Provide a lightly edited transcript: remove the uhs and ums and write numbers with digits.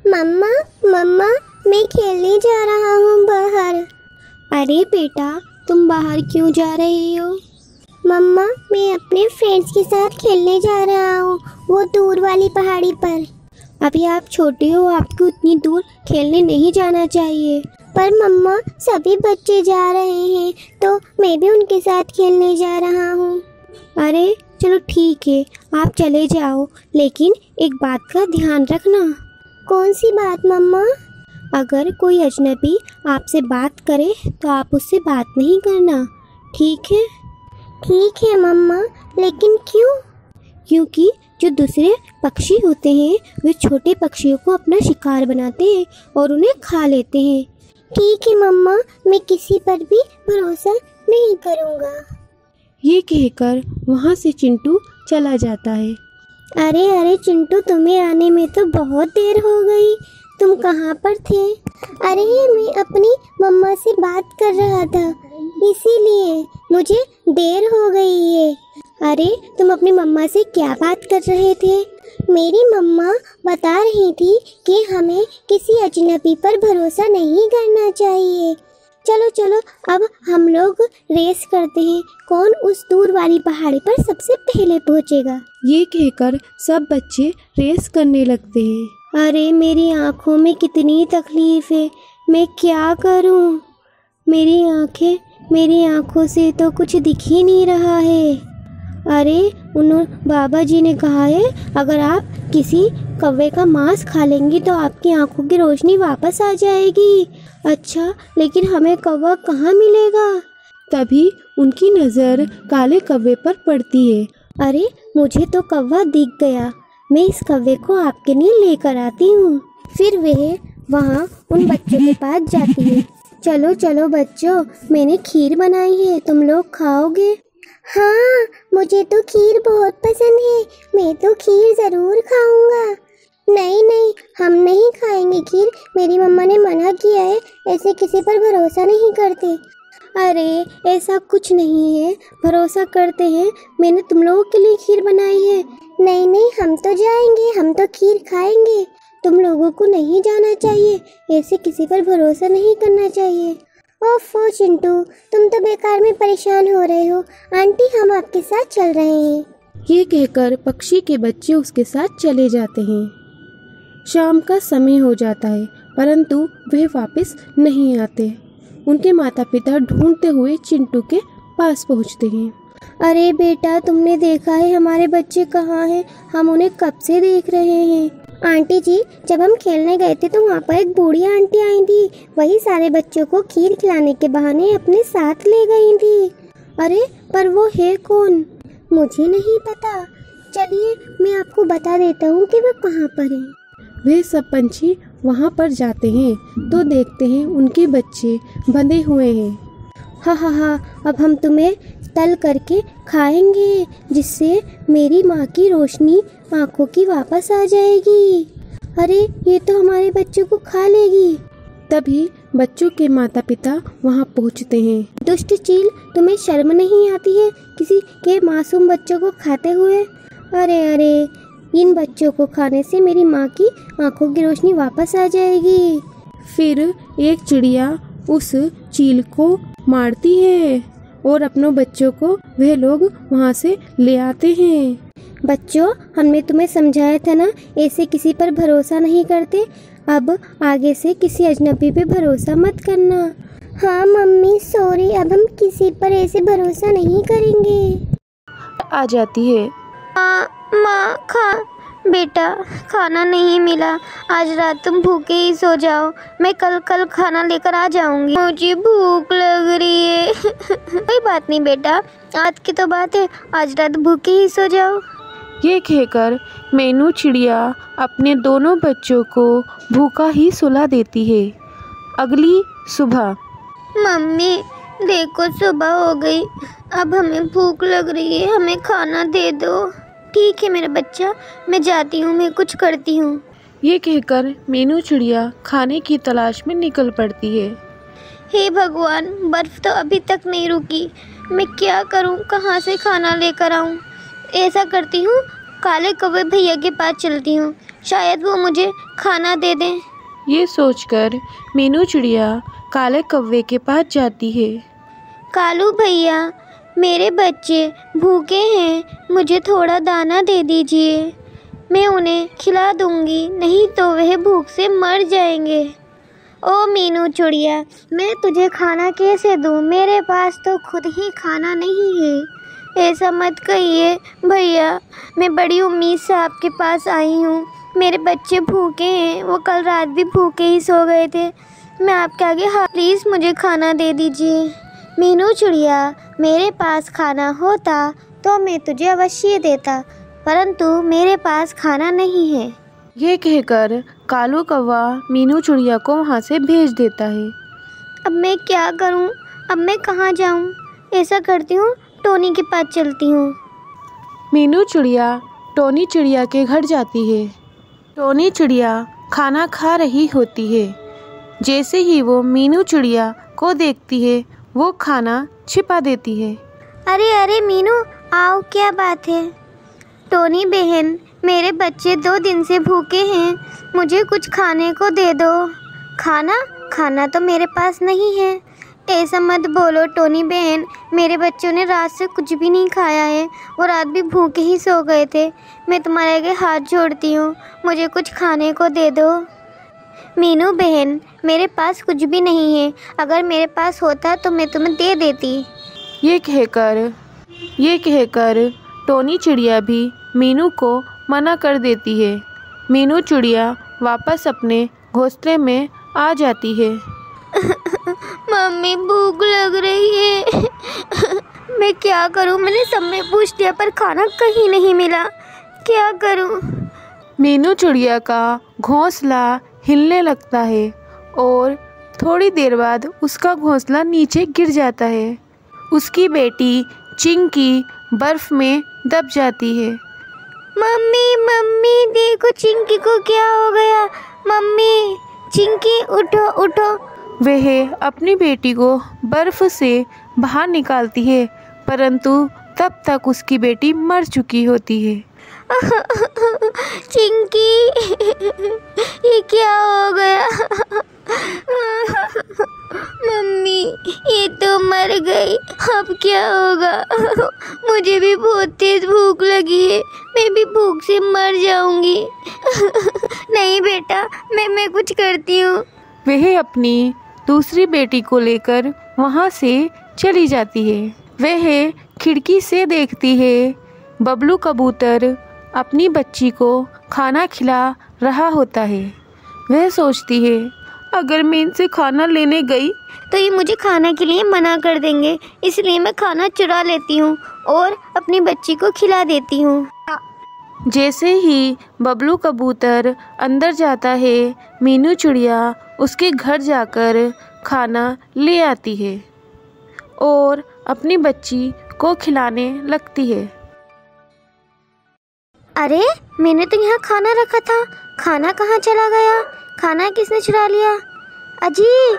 मम्मा मम्मा, मैं खेलने जा रहा हूँ बाहर। अरे बेटा, तुम बाहर क्यों जा रही हो? मम्मा, मैं अपने फ्रेंड्स के साथ खेलने जा रहा हूँ, वो दूर वाली पहाड़ी पर। अभी आप छोटे हो, आपको उतनी दूर खेलने नहीं जाना चाहिए। पर मम्मा, सभी बच्चे जा रहे हैं तो मैं भी उनके साथ खेलने जा रहा हूँ। अरे चलो ठीक है, आप चले जाओ, लेकिन एक बात का ध्यान रखना। कौन सी बात मम्मा? अगर कोई अजनबी आपसे बात करे तो आप उससे बात नहीं करना, ठीक है? ठीक है मम्मा, लेकिन क्यों? क्योंकि जो दूसरे पक्षी होते हैं वे छोटे पक्षियों को अपना शिकार बनाते हैं और उन्हें खा लेते हैं। ठीक है मम्मा, मैं किसी पर भी भरोसा नहीं करूँगा। ये कहकर वहाँ से चिंटू चला जाता है। अरे अरे चिंटू, तुम्हें आने में तो बहुत देर हो गई, तुम कहाँ पर थे? अरे मैं अपनी मम्मा से बात कर रहा था, इसीलिए मुझे देर हो गई है। अरे तुम अपनी मम्मा से क्या बात कर रहे थे? मेरी मम्मा बता रही थी कि हमें किसी अजनबी पर भरोसा नहीं करना चाहिए। चलो चलो, अब हम लोग रेस करते हैं, कौन उस दूर वाली पहाड़ी पर सबसे पहले पहुंचेगा। ये कहकर सब बच्चे रेस करने लगते हैं। अरे मेरी आँखों में कितनी तकलीफ़ है, मैं क्या करूं? मेरी आँखों से तो कुछ दिख ही नहीं रहा है। अरे बाबा जी ने कहा है, अगर आप किसी कौवे का मांस खा लेंगी तो आपकी आंखों की रोशनी वापस आ जाएगी। अच्छा, लेकिन हमें कौवा कहाँ मिलेगा? तभी उनकी नज़र काले कौवे पर पड़ती है। अरे मुझे तो कौवा दिख गया, मैं इस कौवे को आपके लिए लेकर आती हूँ। फिर वह वहाँ उन बच्चों के पास जाती है। चलो चलो बच्चों, मैंने खीर बनाई है, तुम लोग खाओगे? हाँ, मुझे तो खीर बहुत पसंद है, मैं तो खीर ज़रूर खाऊंगा। नहीं नहीं, हम नहीं खाएंगे खीर, मेरी मम्मा ने मना किया है, ऐसे किसी पर भरोसा नहीं करते। अरे ऐसा कुछ नहीं है, भरोसा करते हैं, मैंने तुम लोगों के लिए खीर बनाई है। नहीं नहीं, हम तो जाएंगे, हम तो खीर खाएंगे, तुम लोगों को नहीं जाना चाहिए, ऐसे किसी पर भरोसा नहीं करना चाहिए। ओफो चिंटू, तुम तो बेकार में परेशान हो रहे हो, आंटी हम आपके साथ चल रहे हैं। ये कहकर पक्षी के बच्चे उसके साथ चले जाते हैं। शाम का समय हो जाता है, परंतु वह वापस नहीं आते। उनके माता पिता ढूंढते हुए चिंटू के पास पहुंचते हैं। अरे बेटा, तुमने देखा है हमारे बच्चे कहाँ हैं? हम उन्हें कब से देख रहे हैं। आंटी जी, जब हम खेलने गए थे तो वहाँ पर एक बूढ़ी आंटी आई थी, वही सारे बच्चों को खीर खिलाने के बहाने अपने साथ ले गई थी। अरे पर वो है कौन? मुझे नहीं पता, चलिए मैं आपको बता देता हूँ कि वो कहाँ पर है। वे सब पंछी वहाँ पर जाते हैं तो देखते हैं उनके बच्चे बंधे हुए हैं। हा, अब हम तुम्हें तल करके खाएंगे, जिससे मेरी माँ की रोशनी आँखों की वापस आ जाएगी। अरे ये तो हमारे बच्चों को खा लेगी। तभी बच्चों के माता पिता वहाँ पहुँचते हैं। दुष्ट चील, तुम्हें शर्म नहीं आती है किसी के मासूम बच्चों को खाते हुए? अरे इन बच्चों को खाने से मेरी माँ की आँखों की रोशनी वापस आ जाएगी। फिर एक चिड़िया उस चील को मारती है और अपनों बच्चों को वह लोग वहाँ से ले आते हैं। बच्चों, हमने तुम्हें समझाया था ना, ऐसे किसी पर भरोसा नहीं करते, अब आगे से किसी अजनबी पे भरोसा मत करना। हाँ मम्मी, सॉरी, अब हम किसी पर ऐसे भरोसा नहीं करेंगे। आ जाती है। माँ, बेटा खाना नहीं मिला, आज रात तुम भूखे ही सो जाओ, मैं कल खाना लेकर आ जाऊंगी, मुझे भूख लग रही है। कोई बात नहीं बेटा, आज की तो बात है, आज रात भूखे ही सो जाओ। ये कहकर मैनू चिड़िया अपने दोनों बच्चों को भूखा ही सुला देती है। अगली सुबह। मम्मी देखो, सुबह हो गई, अब हमें भूख लग रही है, हमें खाना दे दो। ठीक है मेरा बच्चा, मैं जाती हूँ, मैं कुछ करती हूँ। ये कहकर मीनू चिड़िया खाने की तलाश में निकल पड़ती है। हे भगवान, बर्फ़ तो अभी तक नहीं रुकी, मैं क्या करूँ, कहाँ से खाना लेकर आऊँ? ऐसा करती हूँ, काले कौवे भैया के पास चलती हूँ, शायद वो मुझे खाना दे दें। ये सोचकर मीनू चिड़िया काले कौवे के पास जाती है। कालू भैया, मेरे बच्चे भूखे हैं, मुझे थोड़ा दाना दे दीजिए। मैं उन्हें खिला दूंगी, नहीं तो वह भूख से मर जाएंगे। ओ मीनू चिड़िया, मैं तुझे खाना कैसे दूं? मेरे पास तो खुद ही खाना नहीं है। ऐसा मत कहिए भैया, मैं बड़ी उम्मीद से आपके पास आई हूँ। मेरे बच्चे भूखे हैं, वो कल रात भी भूखे ही सो गए थे। मैं आपके आगे हाथ, प्लीज़ मुझे खाना दे दीजिए। मीनू चिड़िया, मेरे पास खाना होता तो मैं तुझे अवश्य देता, परंतु मेरे पास खाना नहीं है। ये कहकर कालू कौवा मीनू चिड़िया को वहाँ से भेज देता है। अब मैं क्या करूं? अब मैं कहाँ जाऊं? ऐसा करती हूँ, टोनी के पास चलती हूँ। मीनू चिड़िया टोनी चिड़िया के घर जाती है। टोनी चिड़िया खाना खा रही होती है। जैसे ही वो मीनू चिड़िया को देखती है, वो खाना छिपा देती है। अरे अरे मीनू, आओ, क्या बात है? टोनी बहन, मेरे बच्चे 2 दिन से भूखे हैं, मुझे कुछ खाने को दे दो। खाना तो मेरे पास नहीं है। ऐसा मत बोलो टोनी बहन, मेरे बच्चों ने रात से कुछ भी नहीं खाया है, वो रात भी भूखे ही सो गए थे। मैं तुम्हारे आगे हाथ जोड़ती हूँ, मुझे कुछ खाने को दे दो। मीनू बहन, मेरे पास कुछ भी नहीं है, अगर मेरे पास होता तो मैं तुम्हें दे देती। ये कहकर टोनी चिड़िया भी मीनू को मना कर देती है। मीनू चिड़िया वापस अपने घोंसले में आ जाती है। मम्मी, भूख लग रही है। मैं क्या करूं? मैंने सब में पूछ लिया पर खाना कहीं नहीं मिला, क्या करूं? मीनू चिड़िया का घोंसला हिलने लगता है और थोड़ी देर बाद उसका घोंसला नीचे गिर जाता है। उसकी बेटी चिंकी बर्फ में दब जाती है। मम्मी देखो, चिंकी को क्या हो गया? मम्मी, चिंकी उठो उठो। वह अपनी बेटी को बर्फ से बाहर निकालती है, परंतु तब तक उसकी बेटी मर चुकी होती है। चिंकी, ये क्या हो गया? मम्मी, ये तो मर गई, अब क्या होगा? मुझे भी बहुत तेज भूख लगी है, मैं भी भूख से मर जाऊंगी। नहीं बेटा, मैं कुछ करती हूँ। वह अपनी दूसरी बेटी को लेकर वहाँ से चली जाती है। वह खिड़की से देखती है बबलू कबूतर अपनी बच्ची को खाना खिला रहा होता है। वह सोचती है, अगर मैं इनसे खाना लेने गई तो ये मुझे खाने के लिए मना कर देंगे, इसलिए मैं खाना चुरा लेती हूँ और अपनी बच्ची को खिला देती हूँ। जैसे ही बबलू कबूतर अंदर जाता है, मीनू चिड़िया उसके घर जाकर खाना ले आती है और अपनी बच्ची को खिलाने लगती है। अरे, मैंने तो यहाँ खाना रखा था, खाना कहाँ चला गया? खाना किसने चुरा लिया? अजी,